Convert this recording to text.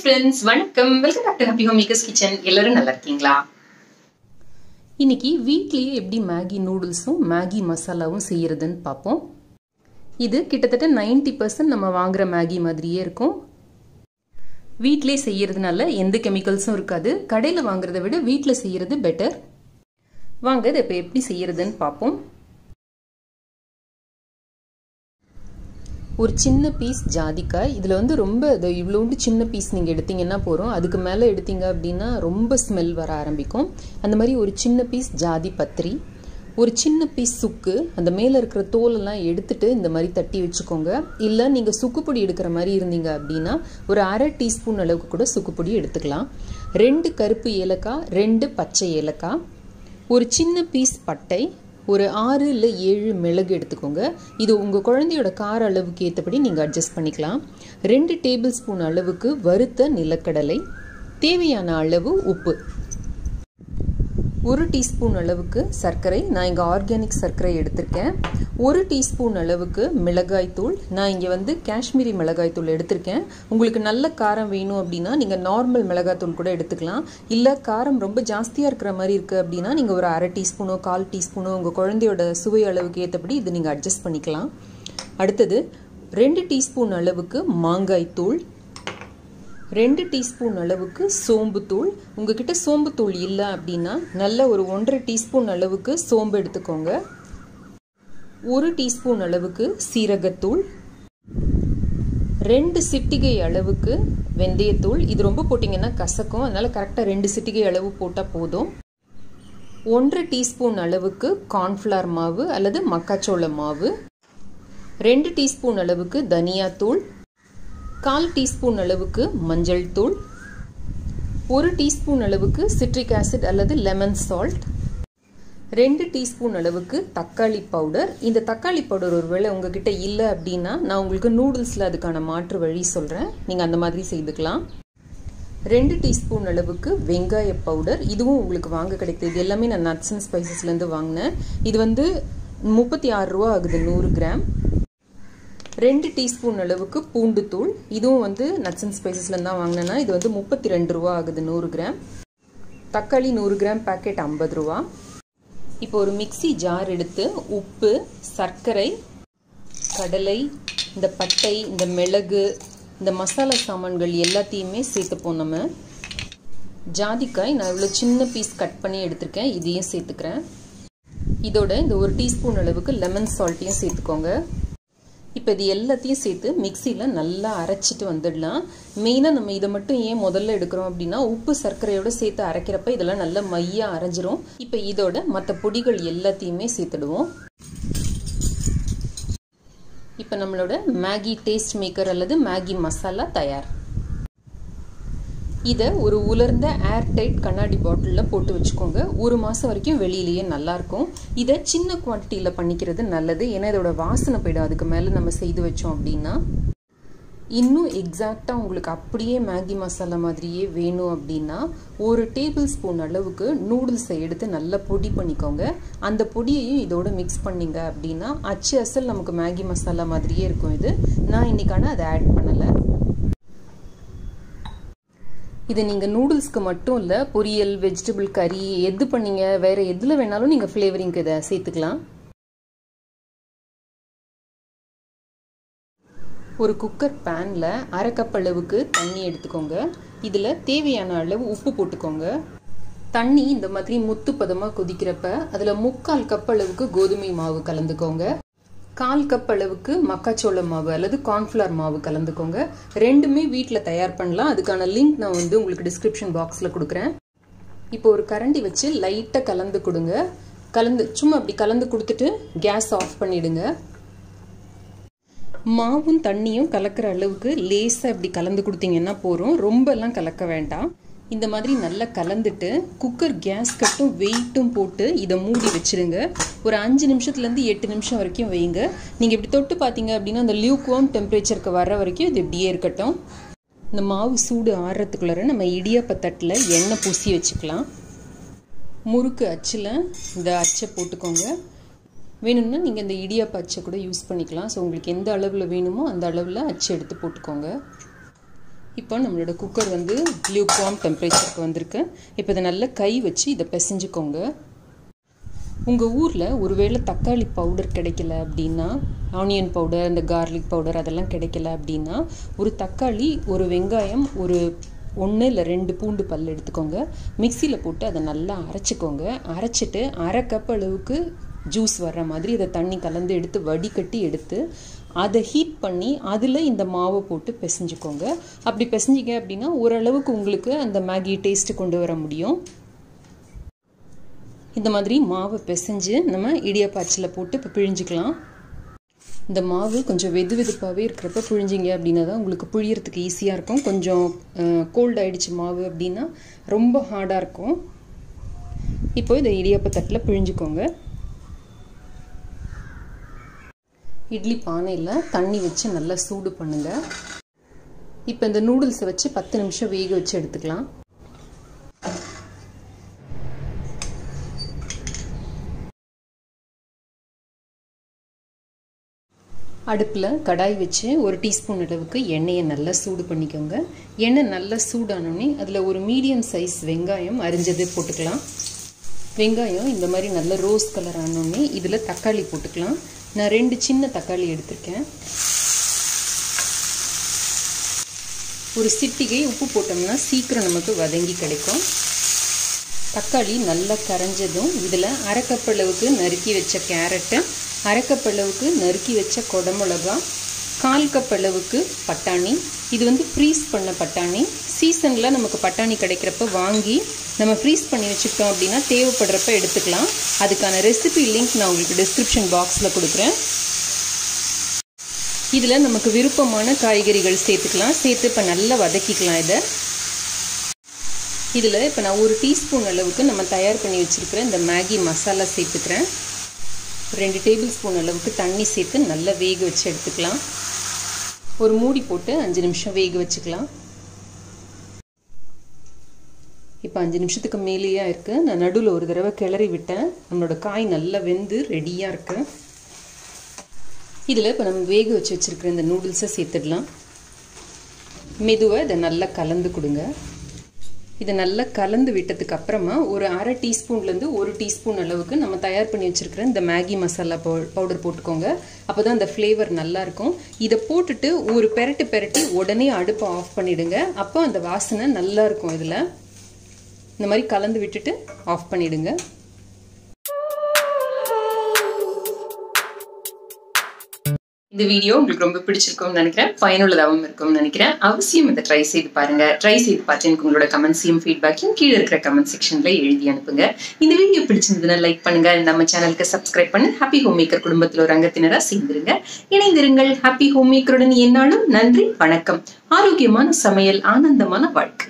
friends, வணக்கம். Welcome back to Happy Home Makers Kitchen. எல்லாரும் நல்லா இருக்கீங்களா? இன்னைக்கு வீட்லயே எப்படி மேகி நூடுல்ஸும் மேகி மசாலாவும் செய்யறதுன்னு பார்ப்போம். இது கிட்டத்தட்ட 90% நம்ம வாங்குற மேகி மாதிரியே இருக்கும். வீட்லயே செய்யறதுனால எந்த கெமிக்கல்ஸும் இருக்காது. கடையில் வாங்குறதை விட வீட்டில் செய்யறது பெட்டர். வாங்க இதை இப்போ எப்படி செய்யறதுன்னு பார்ப்போம். ஒரு சின்ன பீஸ் ஜாதிக்காய், இதில் வந்து ரொம்ப இவ்வளோண்டு சின்ன பீஸ் நீங்கள் எடுத்தீங்கன்னா போகிறோம். அதுக்கு மேலே எடுத்தீங்க அப்படின்னா ரொம்ப ஸ்மெல் வர ஆரம்பிக்கும். அந்த மாதிரி ஒரு சின்ன பீஸ் ஜாதி பத்திரி, ஒரு சின்ன பீஸ் சுக்கு, அந்த மேலே இருக்கிற தோலெல்லாம் எடுத்துட்டு இந்த மாதிரி தட்டி வச்சுக்கோங்க. இல்லை நீங்கள் சுக்குப்பொடி எடுக்கிற மாதிரி இருந்தீங்க அப்படின்னா ஒரு அரை டீஸ்பூன் அளவுக்கு கூட சுக்குப்பொடி எடுத்துக்கலாம். 2 கருப்பு ஏலக்காய், 2 பச்சை ஏலக்காய், ஒரு சின்ன பீஸ் பட்டை, ஒரு 6 இல்லை 7 மிளகு எடுத்துக்கோங்க. இது உங்கள் குழந்தையோட கார அளவுக்கு ஏற்றபடி நீங்கள் அட்ஜஸ்ட் பண்ணிக்கலாம். 2 டேபிள் ஸ்பூன் அளவுக்கு வறுத்த நிலக்கடலை, தேவையான அளவு உப்பு, 1 டீஸ்பூன் அளவுக்கு சர்க்கரை, நான் இங்கே ஆர்கானிக் சர்க்கரை எடுத்திருக்கேன். 1 டீஸ்பூன் அளவுக்கு மிளகாய்த்தூள், நான் இங்கே வந்து காஷ்மீரி மிளகாய்த்தூள் எடுத்திருக்கேன். உங்களுக்கு நல்ல காரம் வேணும் அப்படின்னா நீங்கள் நார்மல் மிளகாய்த்தூள் கூட எடுத்துக்கலாம். இல்லை காரம் ரொம்ப ஜாஸ்தியாக இருக்கிற மாதிரி இருக்குது அப்படின்னா நீங்கள் ஒரு அரை டீஸ்பூனோ 1/4 டீஸ்பூனோ உங்கள் குழந்தையோட சுவை அளவுக்கு ஏற்றபடி இது நீங்கள் அட்ஜஸ்ட் பண்ணிக்கலாம். அடுத்தது 2 டீஸ்பூன் அளவுக்கு மாங்காய்த்தூள், 2 டீஸ்பூன் அளவுக்கு சோம்புத்தூள். உங்ககிட்ட சோம்புத்தூள் இல்லை அப்படின்னா நல்ல ஒரு 1/2 டீஸ்பூன் அளவுக்கு சோம்பு எடுத்துக்கோங்க. 1 டீஸ்பூன் அளவுக்கு சீரகத்தூள், 2 சிட்டிகை அளவுக்கு வெந்தயத்தூள். இது ரொம்ப போட்டிங்கன்னா கசக்கும், அதனால் கரெக்டாக 2 சிட்டிகை அளவு போட்டால் போதும். 1/2 டீஸ்பூன் அளவுக்கு கார்ன்ஃப்ளவர் மாவு அல்லது மக்காச்சோள மாவு, 2 டீஸ்பூன் அளவுக்கு தனியாத்தூள், 1/4 டீஸ்பூன் அளவுக்கு மஞ்சள் தூள், 1 டீஸ்பூன் அளவுக்கு சிட்ரிக் ஆசிட் அல்லது லெமன் சால்ட், 2 டீஸ்பூன் அளவுக்கு தக்காளி பவுடர். இந்த தக்காளி பவுடர் ஒருவேளை உங்ககிட்ட இல்லை அப்படின்னா நான் உங்களுக்கு நூடுல்ஸில் அதுக்கான மாற்று வழி சொல்கிறேன், நீங்கள் அந்த மாதிரி செய்துக்கலாம். 2 டீஸ்பூன் அளவுக்கு வெங்காய பவுடர், இதுவும் உங்களுக்கு வாங்க கிடைக்குது. இது எல்லாமே நான் நட்ஸ் அண்ட் ஸ்பைசஸ்லேருந்து வாங்கினேன். இது வந்து 36 ரூபா ஆகுது 100 கிராம். 2 டீஸ்பூன் அளவுக்கு பூண்டு தூள், இதுவும் வந்து நட்ஸ் அண்ட் ஸ்பைசஸ்லேருந்து தான் வாங்கினேன்னா இது வந்து 32 ரூபா ஆகுது 100 கிராம். தக்காளி 100 கிராம் பேக்கெட் 50 ரூபா. இப்போ ஒரு மிக்சி ஜார் எடுத்து உப்பு, சர்க்கரை, கடலை, இந்த பட்டை, இந்த மிளகு, இந்த மசாலா சாமான்கள் எல்லாத்தையுமே சேர்த்துப்போம். நம்ம ஜாதிக்காய் நான் இவ்வளோ சின்ன பீஸ் கட் பண்ணி எடுத்திருக்கேன், இதையும் சேர்த்துக்கிறேன். இதோட இந்த 1 டீஸ்பூன் அளவுக்கு லெமன் சால்ட்டையும் சேர்த்துக்கோங்க. இப்போ இது எல்லாத்தையும் சேர்த்து மிக்சியில் நல்லா அரைச்சிட்டு வந்துடலாம். மெயினாக நம்ம இதை மட்டும் ஏன் முதல்ல எடுக்கிறோம் அப்படின்னா உப்பு சர்க்கரையோடு சேர்த்து அரைக்கிறப்ப இதெல்லாம் நல்லா மையாக அரைஞ்சிரும். இப்போ இதோட மற்ற பொடிகள் எல்லாத்தையுமே சேர்த்துடுவோம். இப்போ நம்மளோட மேகி டேஸ்ட் மேக்கர் அல்லது மேகி மசாலா தயார். இதை ஒரு உலர்ந்த ஏர் டைட் கண்ணாடி பாட்டிலில் போட்டு வச்சுக்கோங்க. 1 மாதம் வரைக்கும் வெளியிலேயே நல்லாயிருக்கும். இதை சின்ன குவான்டிட்டியில் பண்ணிக்கிறது நல்லது, ஏன்னா இதோட வாசனை போய்டும். அதுக்கு மேலே நம்ம செய்து வச்சோம் அப்படின்னா இன்னும் எக்ஸாக்டாக உங்களுக்கு அப்படியே மேகி மசாலா மாதிரியே வேணும் அப்படின்னா 1 டேபிள் ஸ்பூன் அளவுக்கு நூடுல்ஸை எடுத்து நல்லா பொடி பண்ணிக்கோங்க. அந்த பொடியையும் இதோட மிக்ஸ் பண்ணிங்க அப்படின்னா அச்சு அசல் நமக்கு மேகி மசாலா மாதிரியே இருக்கும். இது நான் இன்னைக்கான அதை ஆட் பண்ணலை. இது நீங்கள் நூடுல்ஸ்க்கு மட்டும் இல்லை, பொரியல், வெஜிடபிள் கறி எது பண்ணீங்க வேறு எதில் வேணாலும் நீங்கள் ஃப்ளேவரிங்க்கு இதை சேர்த்துக்கலாம். ஒரு குக்கர் பேனில் 1/2 கப் அளவுக்கு தண்ணி எடுத்துக்கோங்க. இதில் தேவையான அளவு உப்பு போட்டுக்கோங்க. தண்ணி இந்த மாதிரி முத்து பதமாக கொதிக்கிறப்ப அதில் 3/4 கப் அளவுக்கு கோதுமை மாவு கலந்துக்கோங்க. 1/4 கப் அளவுக்கு மக்காச்சோள மாவு அல்லது கார்ன்ஃப்ளவர் மாவு கலந்துக்கோங்க. ரெண்டுமே வீட்டில் தயார் பண்ணலாம். அதுக்கான லிங்க் நான் வந்து உங்களுக்கு டிஸ்கிரிப்ஷன் பாக்ஸில் கொடுக்குறேன். இப்போ ஒரு கரண்டி வச்சு லைட்டாக கலந்து கொடுங்க. சும்மா அப்படி கலந்து கொடுத்துட்டு கேஸ் ஆஃப் பண்ணிவிடுங்க. மாவும் தண்ணியும் கலக்கிற அளவுக்கு லேசாக இப்படி கலந்து கொடுத்தீங்கன்னா போதும், ரொம்பலாம் கலக்க வேண்டாம். இந்த மாதிரி நல்லா கலந்துட்டு குக்கர் கேஸ் கட்டும் வெயிட்டும் போட்டு இதை மூடி வச்சுருங்க. ஒரு 5 நிமிஷத்துலேருந்து 8 நிமிஷம் வரைக்கும் வைங்க. நீங்கள் இப்படி தொட்டு பார்த்தீங்க அப்படின்னா அந்த லியூக்வார்ம் டெம்பரேச்சருக்கு வர்ற வரைக்கும் இது இப்படியே இருக்கட்டும். இந்த மாவு சூடு ஆறுறதுக்குள்ளார நம்ம இடியாப்ப தட்டில் எண்ணெய் பூசி வச்சுக்கலாம். முறுக்கு அச்சில் இந்த அச்சை போட்டுக்கோங்க. வேணும்னா நீங்கள் இந்த இடியாப்ப அச்சை கூட யூஸ் பண்ணிக்கலாம். ஸோ உங்களுக்கு எந்த அளவில் வேணுமோ அந்த அளவில் அச்சு எடுத்து போட்டுக்கோங்க. இப்போ நம்மளோட குக்கர் வந்து லியூக்வார்ம் டெம்பரேச்சருக்கு வந்திருக்கு. இப்போ இதை நல்லா கை வச்சு இதை பிசைஞ்சுக்கோங்க. உங்கள் ஊரில் ஒருவேளை தக்காளி பவுடர் கிடைக்கல அப்படின்னா, ஆனியன் பவுடர், இந்த கார்லிக் பவுடர் அதெல்லாம் கிடைக்கல அப்படின்னா, ஒரு தக்காளி, ஒரு வெங்காயம், ஒரு 1 இல்லை 2 பூண்டு பல் எடுத்துக்கோங்க. மிக்சியில் போட்டு அதை நல்லா அரைச்சிக்கோங்க. அரைச்சிட்டு 1/2 கப் அளவுக்கு ஜூஸ் வர்ற மாதிரி அதை தண்ணி கலந்து எடுத்து வடிகட்டி எடுத்து அதை ஹீட் பண்ணி அதில் இந்த மாவை போட்டு பிசைஞ்சுக்கோங்க. அப்படி பிசைஞ்சிங்க அப்படின்னா ஓரளவுக்கு உங்களுக்கு அந்த மேகி டேஸ்ட்டு கொண்டு வர முடியும். இந்த மாதிரி மாவை பிசைஞ்சு நம்ம இடியாப்பாச்சில் போட்டு இப்போ பிழிஞ்சிக்கலாம். இந்த மாவு கொஞ்சம் வெது வெதுப்பாகவே இருக்கிறப்ப பிழிஞ்சிங்க அப்படின்னா தான் உங்களுக்கு புழியறதுக்கு ஈஸியாக இருக்கும். கொஞ்சம் கோல்ட் ஆகிடுச்சு மாவு அப்படின்னா ரொம்ப ஹார்டாக இருக்கும். இப்போ இதை இடியாப்ப தட்டில் பிழிஞ்சிக்கோங்க. இட்லி பானையில் தண்ணி வச்சு நல்லா சூடு பண்ணுங்கள். இப்போ இந்த நூடுல்ஸை வச்சு 10 நிமிஷம் வேக வச்சு எடுத்துக்கலாம். அடுப்பில் கடாய் வச்சு 1 டீஸ்பூன் அளவுக்கு எண்ணெயை நல்லா சூடு பண்ணிக்கோங்க. எண்ணெய் நல்லா சூடானோடனே அதில் ஒரு மீடியம் சைஸ் வெங்காயம் அரிஞ்சது போட்டுக்கலாம். வெங்காயம் இந்த மாதிரி நல்ல ரோஸ் கலர் ஆனோடனே இதில் தக்காளி போட்டுக்கலாம். நான் 2 சின்ன தக்காளி எடுத்திருக்கேன். ஒரு சிட்டிகை உப்பு போட்டோம்னா சீக்கிரம் நமக்கு வதங்கி கிடைக்கும். தக்காளி நல்லா கரைஞ்சதும் இதில் 1/2 கப் அளவுக்கு நறுக்கி வச்ச கேரட்டு, 1/2 கப் அளவுக்கு நறுக்கி வச்ச குடமிளகா, 1/4 கப் அளவுக்கு பட்டாணி. இது வந்து ஃப்ரீஸ் பண்ண பட்டாணி. சீசனில் நமக்கு பட்டாணி கிடைக்கிறப்ப வாங்கி நம்ம ஃப்ரீஸ் பண்ணி வச்சுக்கிட்டோம் அப்படின்னா தேவைப்படுறப்ப எடுத்துக்கலாம். அதுக்கான ரெசிபி லிங்க் நான் உங்களுக்கு டிஸ்கிரிப்ஷன் பாக்ஸில் கொடுக்குறேன். இதில் நமக்கு விருப்பமான காய்கறிகள் சேர்த்துக்கலாம். சேர்த்து இப்போ நல்லா வதக்கிக்கலாம். இதில் இப்போ நான் 1 டீஸ்பூன் அளவுக்கு நம்ம தயார் பண்ணி வச்சுருக்கிற இந்த மேகி மசாலா சேர்த்துக்கிறேன். 2 டேபிள் ஸ்பூன் அளவுக்கு தண்ணி சேர்த்து நல்லா வேக வச்சு எடுத்துக்கலாம். ஒரு மூடி போட்டு 5 நிமிஷம் வேக வச்சுக்கலாம். இப்போ 5 நிமிஷத்துக்கு மேலேயே இருக்குது. நான் நடுவில் ஒரு தடவை கிளறி விட்டேன். நம்மளோட காய் நல்லா வெந்து ரெடியாக இருக்குது. இதில் இப்போ நம்ம வேக வச்சு வச்சுருக்கிற இந்த நூடுல்ஸை சேர்த்துடலாம். மெதுவாக இதை நல்லா கலந்து கொடுங்க. இதை நல்லா கலந்து விட்டதுக்கு அப்புறமா ஒரு 1/2 டீஸ்பூன்லேருந்து 1 டீஸ்பூன் அளவுக்கு நம்ம தயார் பண்ணி வச்சுருக்கிற இந்த மேகி மசாலா பவுடர் போட்டுக்கோங்க. அப்போ தான் அந்த ஃப்ளேவர் நல்லாயிருக்கும். இதை போட்டுட்டு ஒரு பெரட்டி உடனே அடுப்பை ஆஃப் பண்ணிவிடுங்க. அப்போ அந்த வாசனை நல்லாயிருக்கும். இதில் இந்த மாதிரி கலந்து விட்டுட்டு ஆஃப் பண்ணிவிடுங்க. இந்த வீடியோ உங்களுக்கு ரொம்ப பிடிச்சிருக்கும்னு நினைக்கிறேன். பயனுள்ளதாகவும் இருக்கும்னு நினைக்கிறேன். அவசியம் இதை ட்ரை செய்து பாருங்க. ட்ரை செய்து பார்த்து எனக்கு உங்களோட கமெண்ட்ஸையும் ஃபீட்பேக்கையும் கீழே இருக்கிற கமெண்ட் செக்ஷன்ல எழுதி அனுப்புங்க. இந்த வீடியோ பிடிச்சிருந்ததுன்னா லைக் பண்ணுங்க. நம்ம சேனலுக்கு சப்ஸ்கிரைப் பண்ணி ஹாப்பி ஹோம் மேக்கர் குடும்பத்தில் ஒரு அங்கத்தினராக சேர்ந்துருங்க. இணைந்திருங்கள். ஹாப்பி ஹோம் மேக்கருடன் எந்நாளும். நன்றி, வணக்கம். ஆரோக்கியமான சமையல், ஆனந்தமான வாழ்க்கை.